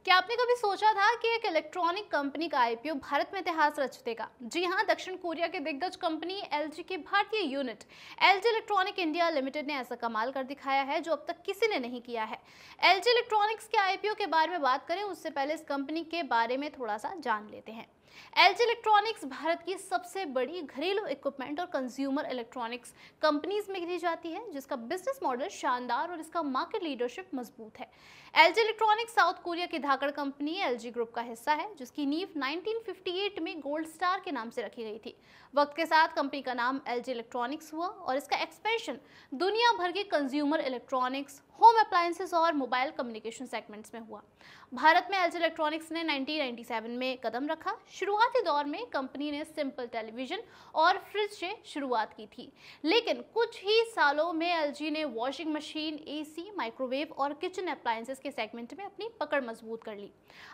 क्या आपने कभी सोचा था कि एक इलेक्ट्रॉनिक कंपनी का आईपीओ भारत में इतिहास रच देगा? जी हां, दक्षिण कोरिया के दिग्गज कंपनी एलजी की भारतीय unit LG electronic India limited ने ऐसा कमाल कर दिखाया है जो अब तक किसी ने नहीं किया है। एलजी इलेक्ट्रॉनिक्स के आईपीओ के बारे में बात करें उससे पहले इस कंपनी के बारे में थोड़ा सा जान लेते हैं। एलजी इलेक्ट्रॉनिक्स भारत की सबसे बड़ी घरेलू इक्विपमेंट और कंज्यूमर इलेक्ट्रॉनिक्स कंपनीज में गिनी जाती है, जिसका बिजनेस मॉडल शानदार और इसका मार्केट लीडरशिप मजबूत है। एलजी इलेक्ट्रॉनिक्स साउथ कोरिया की धाकड़ कंपनी एलजी ग्रुप का हिस्सा है, जिसकी नींव 1958 में गोल्ड स्टार के नाम से रखी गई थी। वक्त के साथ कंपनी का नाम एलजी इलेक्ट्रॉनिक्स हुआ और इसका एक्सपेंशन दुनिया भर के कंज्यूमर इलेक्ट्रॉनिक्स, होम अप्लायंसेस और मोबाइल कम्युनिकेशन सेगमेंट्स में हुआ। भारत में एलजी इलेक्ट्रॉनिक्स ने 1997 में कदम रखा। शुरुआती दौर में कंपनी ने सिंपल टेलीविजन और फ्रिज से शुरुआत की थी, लेकिन कुछ ही सालों में एलजी ने वॉशिंग मशीन, एसी, माइक्रोवेव और किचन अप्लायंसेस के सेगमेंट में अपनी पकड़ मजबूत कर ली।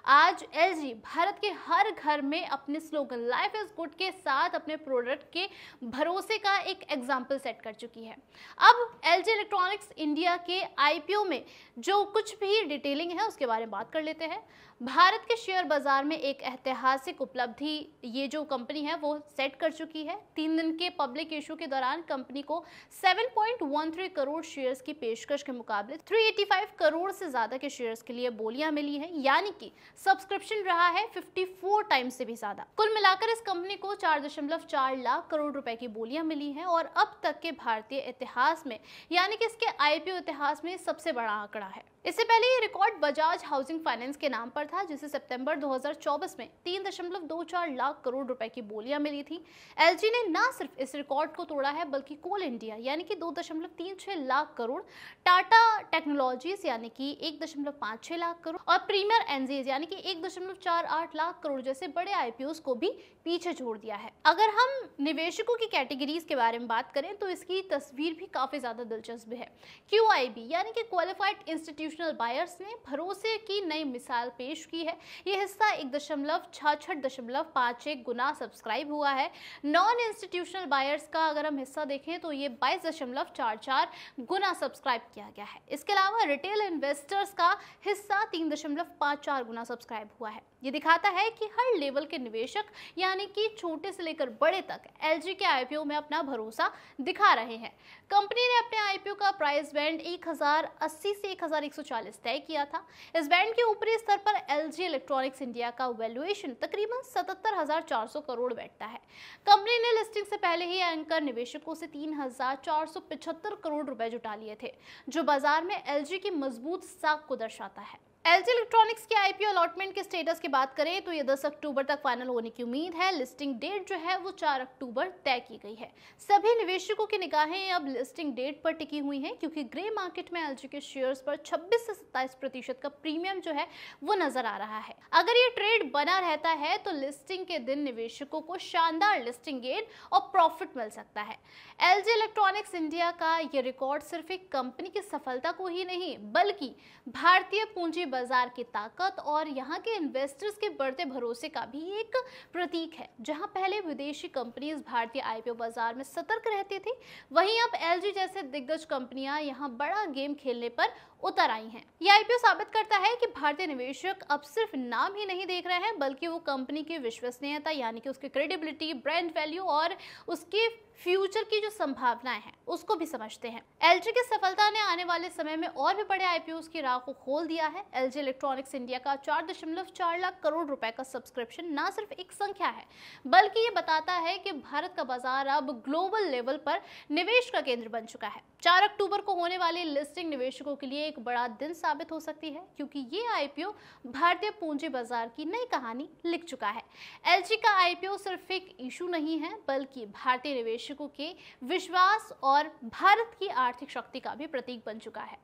आज एलजी भारत के हर घर में अपने स्लोगन लाइफ इज गुड के साथ अपने प्रोडक्ट के भरोसे का एक एग्जाम्पल सेट कर चुकी है। अब एलजी इलेक्ट्रॉनिक्स इंडिया के आईपीओ में जो कुछ भी डिटेलिंग है उसके बारे में बात कर लेते हैं। भारत के शेयर बाजार में एक ऐतिहासिक उपलब्धि ये जो कंपनी है वो सेट कर चुकी है। 3 दिन के पब्लिक इशू के दौरान कंपनी को 7.13 करोड़ शेयर्स की पेशकश के मुकाबले 385 करोड़ से ज्यादा के शेयर्स के लिए बोलियां मिली हैं, यानी कि सब्सक्रिप्शन रहा है 54 टाइम्स से भी ज्यादा। कुल मिलाकर इस कंपनी को 4.4 लाख करोड़ रुपए की बोलियां मिली हैं और अब तक के भारतीय इतिहास में, यानी कि इसके आईपीओ इतिहास में सबसे बड़ा आंकड़ा है। इससे पहले ये रिकॉर्ड बजाज हाउसिंग फाइनेंस के नाम पर था, जिसे सितंबर 2024 में 3.24 लाख करोड़ रुपए की बोलियां मिली थी। एलजी ने ना सिर्फ इस रिकॉर्ड को तोड़ा है बल्कि कोल इंडिया यानी कि 2.36 लाख करोड़, टाटा टेक्नोलॉजीज यानी कि 1.56 लाख करोड़ और प्रीमियर एनजीज यानी कि 1.48 लाख करोड़ जैसे बड़े आईपीओस को भी पीछे छोड़ दिया है। अगर हम निवेशकों की कैटेगरीज के बारे में बात करें तो इसकी तस्वीर भी काफी ज्यादा दिलचस्प है। क्यूआईबी यानी कि क्वालिफाइड इंस्टीट्यूशनल बायर्स ने भरोसे की नई मिसाल पेश की है। यह हिस्सा 1.6651 गुना सब्सक्राइब हुआ है। नॉन इंस्टीट्यूशनल बायर्स का अगर हम हिस्सा देखें तो ये 22.44 गुना सब्सक्राइब किया गया है। इसके अलावा रिटेल इन्वेस्टर्स का हिस्सा 3.54 गुना सब्सक्राइब हुआ है। ये दिखाता है कि हर लेवल के निवेशक यानी कि छोटे से लेकर बड़े तक एलजी के आईपीओ में अपना भरोसा दिखा रहे हैं। कंपनी ने अपने आईपीओ का प्राइस बैंड 1080 से 1140 तय किया था। इस बैंड के ऊपरी स्तर पर एलजी इलेक्ट्रॉनिक्स इंडिया का वैल्यूएशन तकरीबन 77,400 करोड़ बैठता है। कंपनी ने लिस्टिंग से पहले ही एंकर निवेशकों से 3,475 करोड़ रुपए जुटा लिए थे, जो बाजार में एलजी की मजबूत साख को दर्शाता है। एलजी इलेक्ट्रॉनिक्स के आईपीओ अलॉटमेंट के स्टेटस की बात करें तो ये 10 अक्टूबर तक फाइनल होने की उम्मीद है। लिस्टिंग डेट जो है वो 4 अक्टूबर तय की गई है। सभी निवेशकों की निगाहें अब लिस्टिंग डेट पर टिकी हुई हैं, क्योंकि ग्रे मार्केट में एलजी के शेयर्स पर 26 से 27% का प्रीमियम जो है वो नजर आ रहा है। अगर ये ट्रेड बना रहता है तो लिस्टिंग के दिन निवेशकों को शानदार लिस्टिंग गेन और प्रॉफिट मिल सकता है। एलजी इलेक्ट्रॉनिक्स इंडिया का ये रिकॉर्ड सिर्फ एक कंपनी की सफलता को ही नहीं बल्कि भारतीय पूंजी बाजार की ताकत और यहाँ के इन्वेस्टर्स के बढ़ते भरोसे का भी एक प्रतीक है। जहाँ पहले विदेशी कंपनीज भारतीय आईपीओ बाजार में सतर्क रहती थी, वहीं अब एलजी जैसे दिग्गज कंपनियां यहाँ बड़ा गेम खेलने पर उतर आई हैं। यह आईपीओ साबित करता है कि भारतीय निवेशक अब सिर्फ नाम ही नहीं देख रहे हैं बल्कि वो कंपनी की विश्वसनीयता यानी कि उसकी क्रेडिबिलिटी, ब्रांड वैल्यू और उसके फ्यूचर की जो संभावनाएं हैं उसको भी समझते हैं। एलजी की सफलता ने आने वाले समय में और भी बड़े आईपीओस की राह को खोल दिया है। एलजी इलेक्ट्रॉनिक्स इंडिया का 4.4 लाख करोड़ रुपए का सब्सक्रिप्शन ना सिर्फ एक संख्या है बल्कि ये बताता है कि भारत का बाजार अब ग्लोबल लेवल पर निवेश का केंद्र बन चुका है। 4 अक्टूबर को होने वाली लिस्टिंग निवेशकों के लिए एक बड़ा दिन साबित हो सकती है, क्योंकि ये आईपीओ भारतीय पूंजी बाजार की नई कहानी लिख चुका है। एलजी का आईपीओ सिर्फ एक इशू नहीं है बल्कि भारतीय निवेशकों के विश्वास और भारत की आर्थिक शक्ति का भी प्रतीक बन चुका है।